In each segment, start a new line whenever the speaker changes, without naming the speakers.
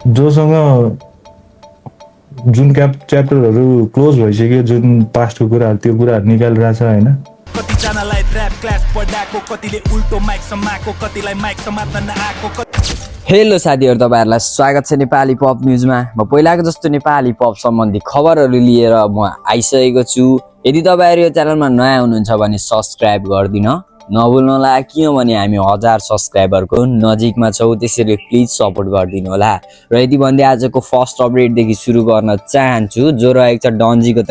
जोसँग जुन च्याप्टरहरू क्लोज भइसक्यो, जुन पास्टको कुराहरू, त्यो कुराहरू निकालिरहेछ होइन।
कतिजनालाई ऱ्याप क्लास पढाएको, कतिले उल्टो माइक समाएको, कतिलाई माइक समात्न नआएको।
हेलो साथीहरू, तपाईँहरूलाई स्वागत छ नेपाली पप न्युजमा। म पहिलाको जस्तो नेपाली पप सम्बन्धी खबरहरू लिएर म आइसकेको छु। यदि तपाईँहरू यो च्यानलमा नयाँ हुनुहुन्छ भने सब्सक्राइब गरिदिन नभुल्नुहोला, किनभने हामी 1000 सब्सक्राइबरको नजिकमा छौँ। त्यसैले प्लिज सपोर्ट गरिदिनु होला। र यदि भन्दै आजको फर्स्ट अपडेटदेखि सुरु गर्न चाहन्छु, जो रहेको छ डन्जीको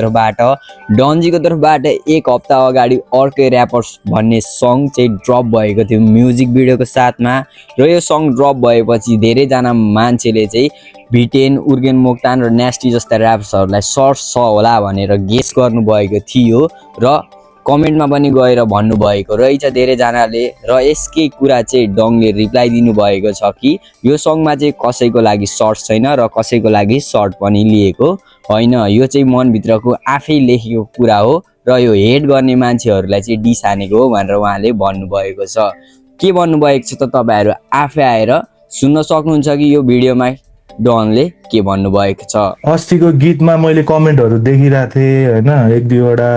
तर्फबाट एक हप्ता अगाडि अर्कै ऱ्यापर्स भन्ने सङ चाहिँ ड्रप भएको थियो म्युजिक भिडियोको साथमा। र यो सङ ड्रप भएपछि धेरैजना मान्छेले चाहिँ भिटेन, उर्गेन मोक्तान र न्यास्टी जस्ता ऱ्यापर्सहरूलाई सर्ट छ होला भनेर गेस गर्नुभएको थियो र कमेन्टमा पनि गएर भन्नुभएको रहेछ धेरैजनाले। र यसकै कुरा चाहिँ डङले रिप्लाई दिनुभएको छ कि यो सङमा चाहिँ कसैको लागि सर्ट छैन र कसैको लागि सर्ट पनि लिएको होइन, यो चाहिँ मनभित्रको आफै लेखेको कुरा हो र यो हेट गर्ने मान्छेहरूलाई चाहिँ डिसानेको हो भनेर उहाँले भन्नुभएको छ। के भन्नुभएको छ त तपाईँहरू आफै आएर सुन्न सक्नुहुन्छ कि यो भिडियोमा डनले के भन्नुभएको छ।
अस्तिको गीतमा मैले कमेन्टहरू देखिरहेको थिएँ होइन, एक दुईवटा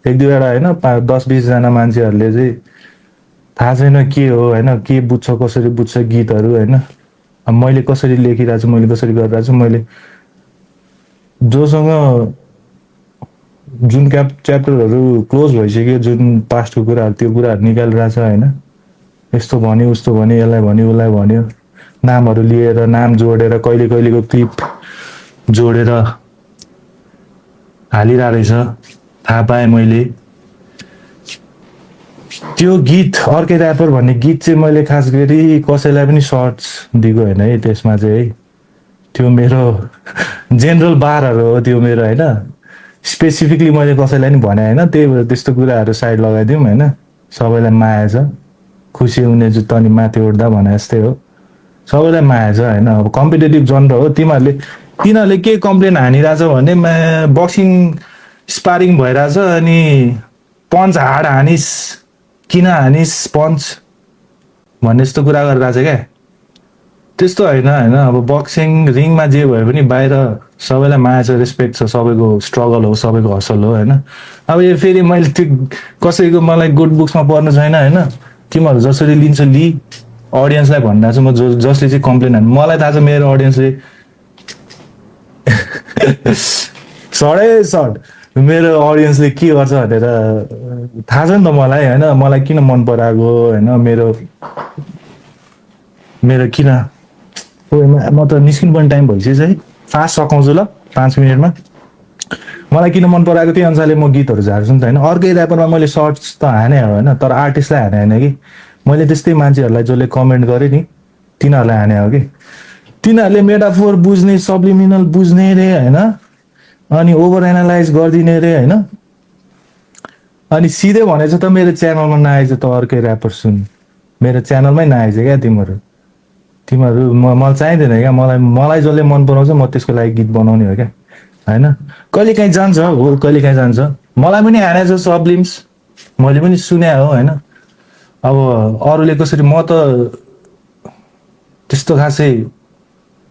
होइन, 10-20 जना मान्छेहरूले चाहिँ थाहा छैन के हो होइन, के बुझ्छ कसरी बुझ्छ गीतहरू होइन। अब मैले कसरी लेखिरहेको छु, मैले कसरी गरिरहेको छु, मैले जोसँग जुन च्याप्टरहरू क्लोज भइसक्यो, जुन पास्टको कुराहरू, त्यो कुराहरू निकालिरहेछ होइन। यस्तो भन्यो, उस्तो भन्यो, यसलाई भन्यो, उसलाई भन्यो, नामहरू लिएर, नाम जोडेर, कहिलेको क्लिप जोडेर हालिरहेको रहेछ। थाहा पाएँ मैले। त्यो गीत अर्कै ऱ्यापर भन्ने गीत चाहिँ मैले खास गरी कसैलाई पनि सर्ट्स दिएको होइन है। त्यसमा चाहिँ है, त्यो मेरो जेनरल बारहरू हो त्यो मेरो होइन। स्पेसिफिकली मैले कसैलाई पनि भने होइन। त्यही भएर त्यस्तो कुराहरू साइड लगाइदिउँ होइन। सबैलाई माया छ, खुसी हुने जुत्ता नि माथि उठ्दा भने जस्तै हो। सबैलाई माया छ होइन। अब कम्पिटेटिभ जनर हो। तिनीहरूले के कम्प्लेन हानिरहेछ भने बक्सिङ स्पारिङ भइरहेछ अनि पन्च हाड हानिस, किन हानिस पन्च भन्ने जस्तो कुरा गरिरहेछ क्या। त्यस्तो होइन होइन। अब बक्सिङ रिङमा जे भए पनि बाहिर सबैलाई माया छ, रेस्पेक्ट छ, सबैको स्ट्रगल हो, सबैको हसल हो होइन। अब यो फेरि मैले त्यो कसैको मलाई गुड बुक्समा पढ्नु छैन होइन। तिमीहरू जसरी लिन्छ लि, अडियन्सलाई भनिरहेको छु म, जसले चाहिँ कम्प्लेन हान्नु। मलाई थाहा छ मेरो अडियन्सले सर्ट मेरो अडियन्सले के गर्छ भनेर थाहा छ नि त मलाई होइन। मलाई किन मन पराएको होइन, मेरो किन म त निस्किनु पर्ने टाइम भइसकेछ है। फास्ट सकाउँछु ल 5 मिनटमा। मलाई किन मन पराएको त्यही अनुसारले म गीतहरू झार्छु नि त होइन। अर्कै ऱ्यापरमा मैले सर्ट्स त हाने हो होइन, तर आर्टिस्टलाई हाने होइन कि। मैले त्यस्तै मान्छेहरूलाई जसले कमेन्ट गरेँ नि, तिनीहरूलाई हाने हो कि। तिनीहरूले मेटाफोर बुझ्ने, सब्लिमिनल बुझ्ने रे होइन, अनि ओभर एनालाइज गरिदिने रे होइन। अनि सिधै भनेछ त मेरो च्यानलमा नआएछ त अर्कै ऱ्यापर सुन, मेरो च्यानलमै नआएछ क्या तिमीहरू मलाई चाहिँदैन क्या। मलाई जसले मन पराउँछ म त्यसको लागि गीत बनाउने हो क्या होइन। कहिले काहीँ जान्छ हो, कहिले काहीँ जान्छ। मलाई पनि हानेछ सब्लिम्स, मैले पनि सुने हो होइन। अब अरूले कसरी, म त त्यस्तो खासै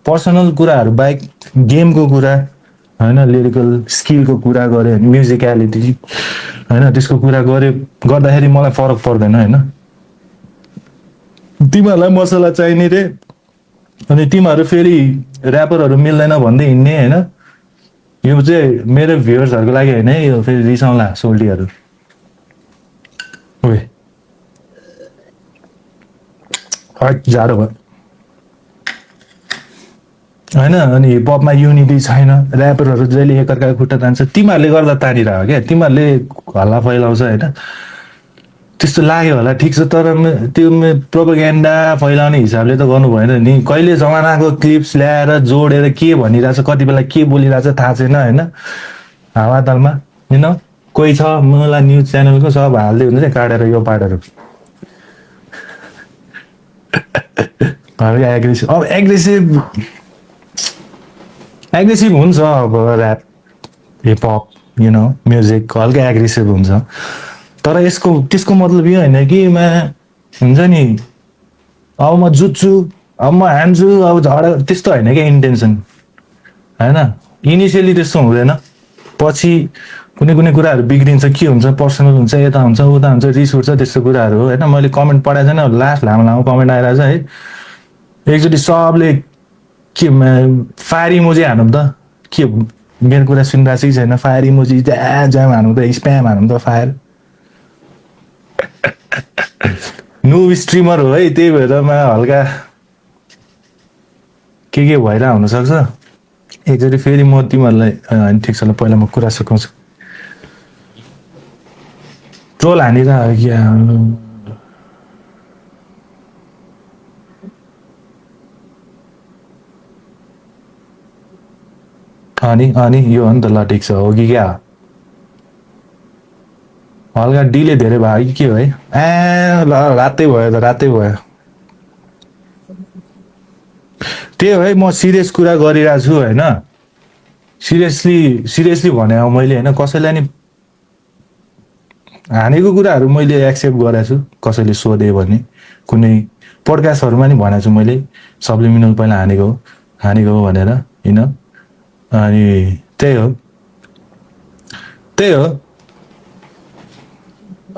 पर्सनल कुराहरू बाहेक गेमको कुरा होइन, लिरिकल स्किलको कुरा गऱ्यो भने, म्युजिकलिटी होइन, त्यसको कुरा गर्दाखेरि मलाई फरक पर्दैन होइन। तिमीहरूलाई मसला चाहिने रे अनि तिमीहरू फेरि ऱ्यापरहरू मिल्दैन भन्दै हिँड्ने होइन। यो चाहिँ मेरो भ्युवर्सहरूको लागि होइन है, यो फेरि रिसाउँला सोल्टीहरू। ओए जाडो भयो होइन। अनि हिपहपमा युनिटी छैन, ऱ्यापरहरू जहिले एकअर्काको खुट्टा तान्छ, तिमीहरूले गर्दा तानिरह क्या। तिमीहरूले हल्ला फैलाउँछ होइन। त्यस्तो लाग्यो होला, ठिक छ, तर त्यो प्रोपोगेन्डा फैलाउने हिसाबले त गर्नु भएन नि। कहिले जमानाको क्लिप्स ल्याएर जोडेर के भनिरहेछ, कति बेला के बोलिरहेछ थाहा छैन होइन। हावातालमा होइन। कोही छ मलाई न्युज च्यानलको सब हाल्दै हुन्छ काटेर यो पाटेर। एग्रेसिभ, अब एग्रेसिभ हुन्छ अब ऱ्याप, हिपहप म्युजिक हल्का एग्रेसिभ हुन्छ। तर त्यसको मतलब यो होइन कि हुन्छ नि अब म जुत्छु अब म हान्छु अब झगडा त्यस्तो होइन क्या इन्टेन्सन होइन इनिसियली त्यस्तो हुँदैन पछि कुनै कुनै कुराहरू बिग्रिन्छ के हुन्छ पर्सनल हुन्छ यता हुन्छ उता हुन्छ रिस उठ्छ त्यस्तो कुराहरू हो होइन मैले कमेन्ट पढाएको छैन लास्ट लामो लामो कमेन्ट आइरहेको छ है एकचोटि सबले के फायर इमोजी हानौँ त के मेरो कुरा सुनिरहेको छ कि छैन फायर इमोजी ज्याम हानौँ त स्प्याम हानौँ त फायर न्यु स्ट्रिमर हो है त्यही भएर हल्का के भइरहेको हुनसक्छ एकचोटि फेरि म तिमीहरूलाई होइन ठिक छ ल पहिला म कुरा सिकाउँछु ट्रोल हानिरहेको क्या अनि यो हो नि त ल ठिक छ हो कि क्या हल्का डिले धेरै भयो कि के हो है ल रातै भयो त रातै भयो त्यही हो है म सिरियस कुरा गरिरहेको छु होइन सिरियसली भने अब मैले होइन कसैलाई नि हानेको कुराहरू मैले एक्सेप्ट गरेको छु कसैले सोधे भने कुनै पोडकास्टहरूमा नि भनेको छु मैले सब्लिमिनल पहिला हानेको हो भनेर होइन अनि त्यही हो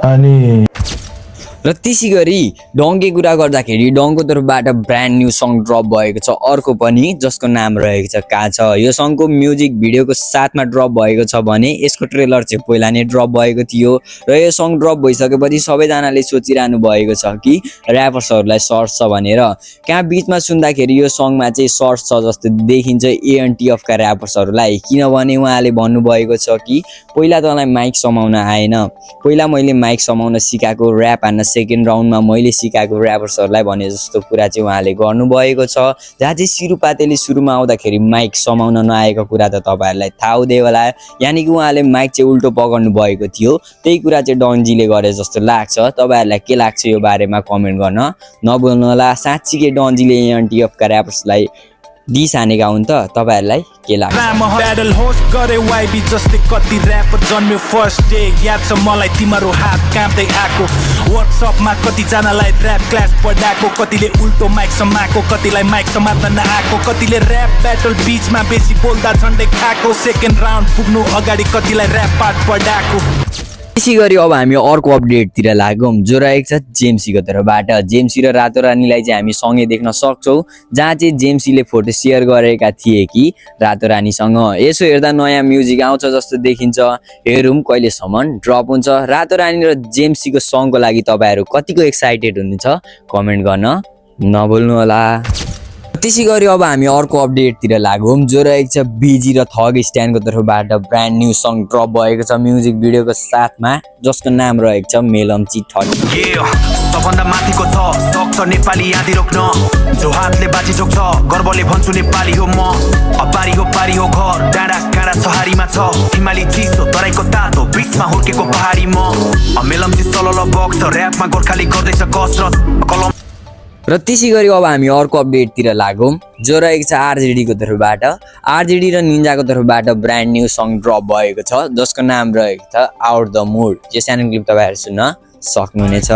अनि
र त्यसै गरी डङ्की कुरा गर्दाखेरि डङको तर्फबाट ब्रान्ड न्यू सङ ड्रप भएको छ अर्को पनि जसको नाम रहेको छ कहाँ छ यो सङको म्युजिक भिडियोको साथमा ड्रप भएको छ भने यसको ट्रेलर चाहिँ पहिला नै ड्रप भएको थियो र यो सङ ड्रप भइसकेपछि सबैजनाले सोचिरहनु भएको छ कि ऱ्यापर्सहरूलाई सर्च छ भनेर कहाँ बिचमा सुन्दाखेरि यो सङमा चाहिँ सर्च छ जस्तो देखिन्छ एएनटीएफका ऱ्यापर्सहरूलाई किनभने उहाँले भन्नुभएको छ कि पहिला तँलाई माइक समाउन आएन पहिला मैले माइक समाउन सिकाएको ऱ्याप हान्न सेकेन्ड राउन्डमा मैले सिकाएको ऱ्यापर्सहरूलाई भने जस्तो कुरा चाहिँ उहाँले गर्नुभएको छ जहाँ चाहिँ सिरुपातेले सुरुमा आउँदाखेरि माइक समाउन नआएको कुरा त तपाईँहरूलाई थाहा हुँदै होला यानि कि उहाँले माइक चाहिँ उल्टो पकड्नु भएको थियो त्यही कुरा चाहिँ डन्जीले गरे जस्तो लाग्छ तपाईँहरूलाई के लाग्छ यो बारेमा कमेन्ट गर्न नभुल्नु होला साँच्चीकै डन्जीले एएनटीएफका ऱ्यापर्सलाई डिस हानेका हुन् त तपाईँहरूलाई के लाग्छ
ब्याटल होस्ट गरे वाइबी जस्तै कति ऱ्यापर जन्म्यो फर्स्ट डे याद छ मलाई तिम्रो हात काँप्दै आएको वर्कसपमा कतिजनालाई ऱ्याप क्लास पढाएको कतिले उल्टो माइक समाएको कतिलाई माइक समात्न नआएको कतिले ऱ्याप ब्याटल बिचमा बेसी बोल्दा झन्डै खाएको सेकेन्ड राउन्ड पुग्नु अगाडि कतिलाई ऱ्याप पार्ट पढाएको
त्यसै गरी अब हामी अर्को अपडेटतिर लागौँ जो रहेको छ जेम्सीको तर्फबाट जेम्सी र रातो रानीलाई चाहिँ हामी सँगै देख्न सक्छौँ जहाँ चाहिँ जेम्सीले फोटो सेयर गरेका थिए कि रातो रानीसँग यसो हेर्दा नयाँ म्युजिक आउँछ जस्तो देखिन्छ हेरौँ कहिलेसम्म ड्रप हुन्छ रातो रानी र जेम्सीको सङको लागि तपाईँहरू कतिको एक्साइटेड हुनुहुन्छ कमेन्ट गर्न नभुल्नु होला त्यसै गरी अब हामी अर्को अपडेटतिर लागौँ जो रहेको छ बिजी र थग स्ट्यान्डको तर्फबाट ब्रान्ड न्यू सङ ड्रप भएको छ म्युजिक भिडियोको साथमा जसको नाम रहेको छ मेलम्ची 30
सबभन्दा माथिको छ सक्छ नेपाली आदि रोक्न जो हातले बाजी जोग्छ गर्वले भन्छु नेपाली हो म पारी हो घर डाँडा काँडा छहारीमा छ हिमाली चिसो तराईको तातो बिचमा हुर्केको पहाडी म मेलम्ची सलल बक्स ऱ्यापमा गोर्खाली गर्दैछ कसरत कलम
र त्यसै गरी अब हामी अर्को अपडेटतिर लागौँ जो रहेको छ आरजेडीको तर्फबाट आरजेडी र निन्जाको तर्फबाट ब्रान्ड न्यू सङ ड्रप भएको छ जसको नाम रहेको छ आउट द मुड यो सानो क्लिप तपाईँहरू सुन्न सक्नुहुनेछ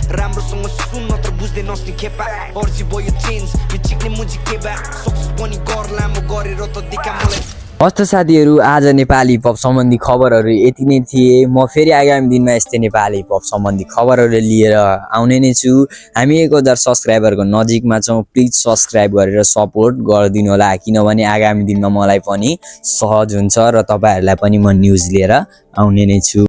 राम्रोसँग सुन्न तर बुझ्दै नस्ने खेपा अर्जी भयो चेन्ज बिचिक्ने मुजी केबा सक्सेस पनि गर लामो गरेर त देखा मलाई
हस्त साथीहरू आज नेपाली पप सम्बन्धी खबरहरू यति नै थिए म फेरि आगामी दिनमा यस्तै नेपाली पप सम्बन्धी खबरहरू लिएर आउने नै छु हामी 1000 सब्सक्राइबरको नजिकमा छौँ प्लिज सब्सक्राइब गरेर सपोर्ट गरिदिनु होला किनभने आगामी दिनमा मलाई पनि सहज हुन्छ र तपाईँहरूलाई पनि म न्युज लिएर आउने नै छु